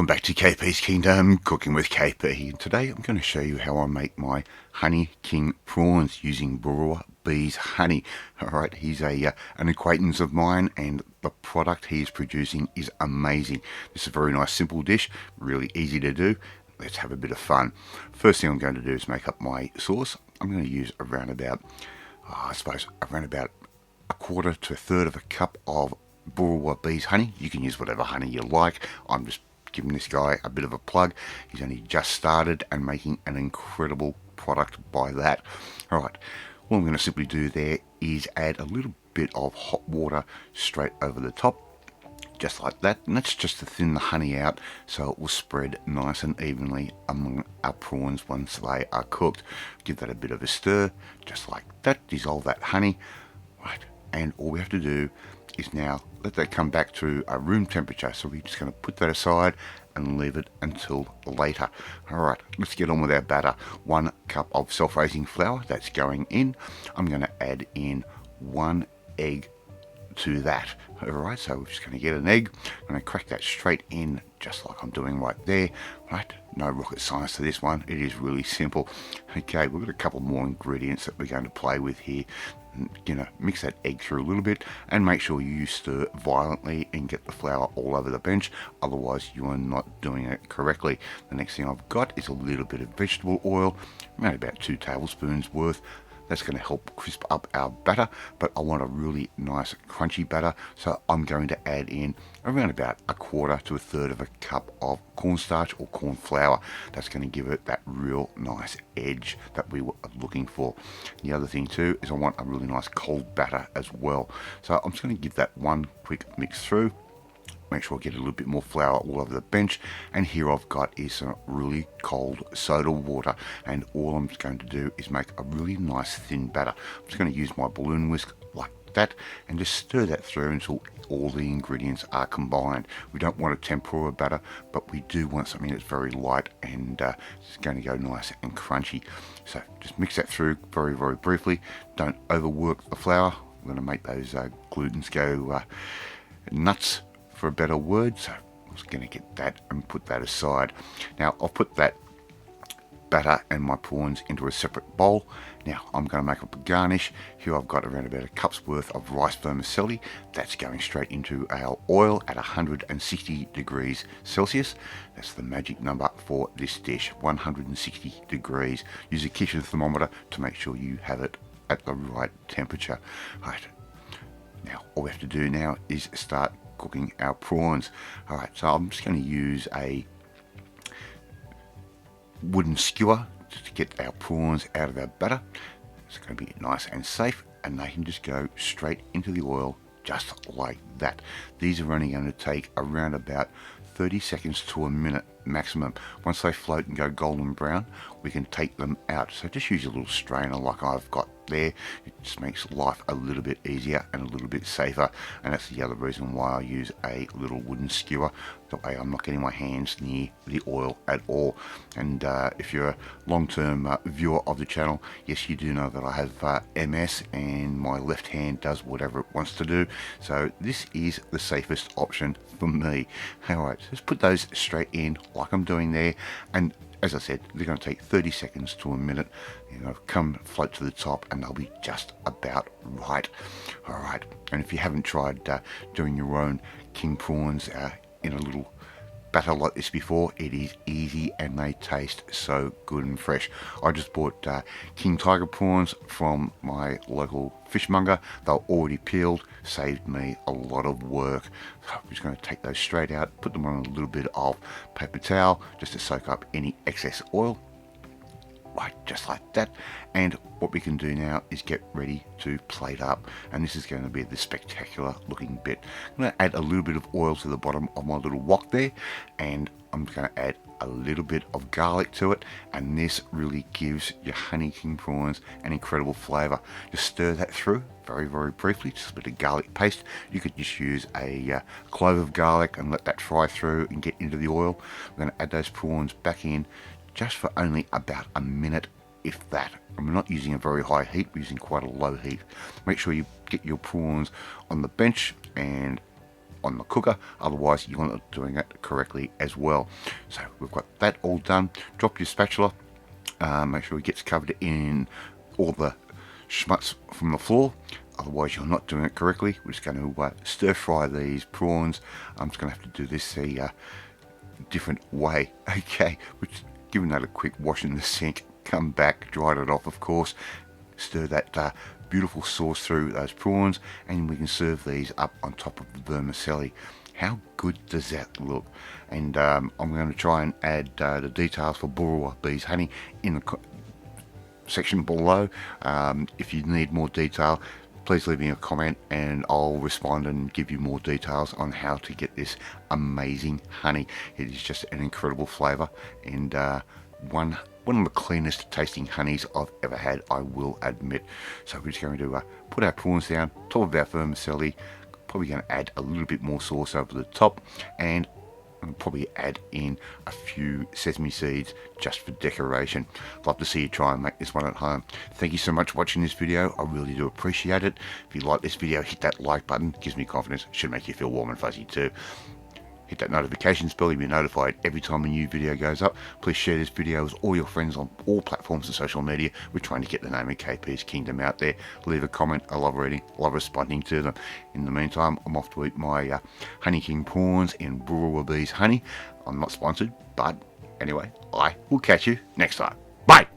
back to KP's Kingdom, Cooking with KP. And today I'm going to show you how I make my Honey King prawns using Boorowa Bees honey. Alright, he's an acquaintance of mine and the product he's producing is amazing. This is a very nice simple dish, really easy to do. Let's have a bit of fun. First thing I'm going to do is make up my sauce. I'm going to use around about, around about a quarter to a third of a cup of Boorowa Bees honey. You can use whatever honey you like. I'm just giving this guy a bit of a plug. He's only just started and making an incredible product by that. Alright, what I'm going to simply do there is add a little bit of hot water straight over the top, just like that, and that's just to thin the honey out so it will spread nice and evenly among our prawns once they are cooked. Give that a bit of a stir, just like that. Dissolve that honey, right, and all we have to do is now let that come back to a room temperature. So we're just going to put that aside and leave it until later. Alright, let's get on with our batter. 1 cup of self-raising flour, that's going in. I'm going to add in 1 egg to that. Alright, so we're just going to get an egg. I'm going to crack that straight in just like I'm doing right there. Right, no rocket science to this one. It is really simple. Okay, we've got a couple more ingredients that we're going to play with here. Mix that egg through a little bit and make sure you stir violently and get the flour all over the bench, otherwise you are not doing it correctly. The next thing I've got is a little bit of vegetable oil, maybe about 2 tablespoons worth. That's going to help crisp up our batter, but I want a really nice crunchy batter, so I'm going to add in around about a quarter to a third of a cup of cornstarch or corn flour. That's going to give it that real nice edge that we were looking for. The other thing too is I want a really nice cold batter as well. So I'm just going to give that one quick mix through. Make sure I get a little bit more flour all over the bench, and here I've got is some really cold soda water, and all I'm going to do is make a really nice thin batter. I'm just going to use my balloon whisk like that and just stir that through until all the ingredients are combined. We don't want a tempura batter, but we do want something that's very light and it's going to go nice and crunchy. So just mix that through very, very briefly. Don't overwork the flour. We're going to make those glutens go nuts, for a better word. So I'm just going to get that and put that aside. Now I'll put that batter and my prawns into a separate bowl. Now I'm going to make up a garnish. Here I've got around about a cup's worth of rice vermicelli. That's going straight into our oil at 160 degrees Celsius. That's the magic number for this dish, 160 degrees. Use a kitchen thermometer to make sure you have it at the right temperature. Right, now all we have to do now is start cooking our prawns. Alright, so I'm just going to use a wooden skewer to get our prawns out of our batter. It's going to be nice and safe, and they can just go straight into the oil just like that. These are only going to take around about 30 seconds to a minute maximum. Once they float and go golden brown, we can take them out. So just use a little strainer like I've got there. It just makes life a little bit easier and a little bit safer, and that's the other reason why I use a little wooden skewer. That way I'm not getting my hands near the oil at all. And if you're a long-term viewer of the channel, yes, you do know that I have MS and my left hand does whatever it wants to do, so this is the safest option for me. Alright, so just put those straight in like I'm doing there, and as I said, they're going to take 30 seconds to a minute. Come float to the top and they'll be just about right. Alright, and if you haven't tried doing your own king prawns in a little batter like this before, it is easy and they taste so good and fresh. I just bought king tiger prawns from my local fishmonger. They're already peeled, saved me a lot of work. So I'm just going to take those straight out, put them on a little bit of paper towel just to soak up any excess oil. Right, just like that. And what we can do now is get ready to plate up, and this is going to be the spectacular looking bit. I'm going to add a little bit of oil to the bottom of my little wok there, and I'm going to add a little bit of garlic to it, and this really gives your honey king prawns an incredible flavour. Just stir that through very, very briefly, just a bit of garlic paste. You could just use a clove of garlic and let that fry through and get into the oil. We're going to add those prawns back in just for only about a minute, if that. I'm not using a very high heat, we're using quite a low heat. Make sure you get your prawns on the bench and on the cooker, otherwise you're not doing it correctly as well. So we've got that all done. Drop your spatula, make sure it gets covered in all the schmutz from the floor, otherwise you're not doing it correctly. We're just going to stir fry these prawns. I'm just going to have to do this a different way. Okay, we're just giving that a quick wash in the sink, come back, dried it off of course, stir that beautiful sauce through those prawns, and we can serve these up on top of the vermicelli. How good does that look? And I'm going to try and add the details for Boorowa Bees honey in the section below. If you need more detail, please leave me a comment and I'll respond and give you more details on how to get this amazing honey. It is just an incredible flavour, and one of the cleanest tasting honeys I've ever had, I will admit. So we're just going to put our prawns down, top of our vermicelli, probably going to add a little bit more sauce over the top, and I'll probably add in a few sesame seeds just for decoration. Love to see you try and make this one at home. Thank you so much for watching this video. I really do appreciate it. If you like this video, hit that like button. It gives me confidence. Should make you feel warm and fuzzy too. Hit that notifications bell, you'll be notified every time a new video goes up. Please share this video with all your friends on all platforms of social media. We're trying to get the name of KP's Kingdom out there. Leave a comment. I love reading, love responding to them. In the meantime, I'm off to eat my Honey King prawns in Boorowa Bees honey. I'm not sponsored, but anyway, I will catch you next time. Bye!